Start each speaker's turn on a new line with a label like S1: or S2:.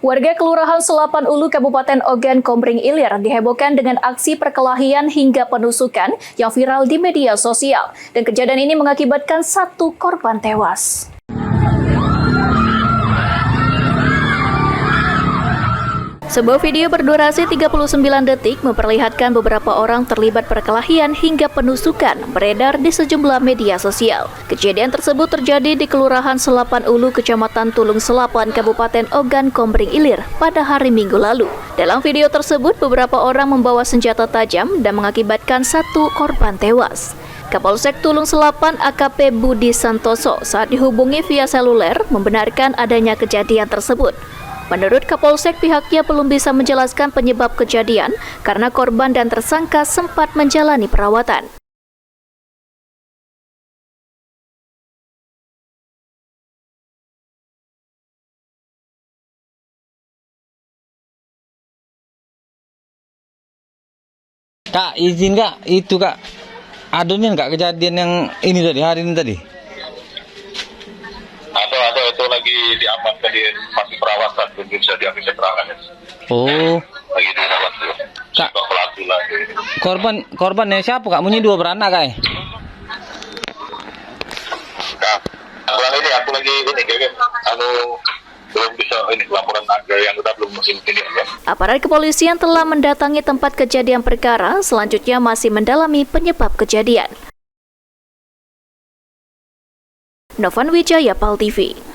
S1: Warga Kelurahan Selapan Ulu, Kabupaten Ogan Komering Ilir dihebohkan dengan aksi perkelahian hingga penusukan yang viral di media sosial. Dan kejadian ini mengakibatkan satu korban tewas. Sebuah video berdurasi 39 detik memperlihatkan beberapa orang terlibat perkelahian hingga penusukan beredar di sejumlah media sosial. Kejadian tersebut terjadi di Kelurahan Selapan Ulu, Kecamatan Tulung Selapan, Kabupaten Ogan Komering Ilir pada hari Minggu lalu. Dalam video tersebut, beberapa orang membawa senjata tajam dan mengakibatkan satu korban tewas. Kapolsek Tulung Selapan AKP Budi Santoso saat dihubungi via seluler membenarkan adanya kejadian tersebut. Menurut Kapolsek, pihaknya belum bisa menjelaskan penyebab kejadian karena korban dan tersangka sempat menjalani perawatan.
S2: Kak, izin Kak, itu Kak, adunin Kak kejadian yang ini tadi, hari ini tadi.
S3: Ada itu lagi diamankan di masih perawatan, belum bisa diambil keterangan.
S2: Oh,
S3: Lagi dirawat tuh.
S2: Kak.
S3: Pelaku lagi.
S2: korbannya siapa Kak? Munyi dua beranak Kak?
S3: Nah, kurang ini aku lagi ini kayak belum bisa ini laporan harga yang kita belum mesin ini ya.
S1: Aparat kepolisian telah mendatangi tempat kejadian perkara, selanjutnya masih mendalami penyebab kejadian. Novan Wijaya, PAL TV.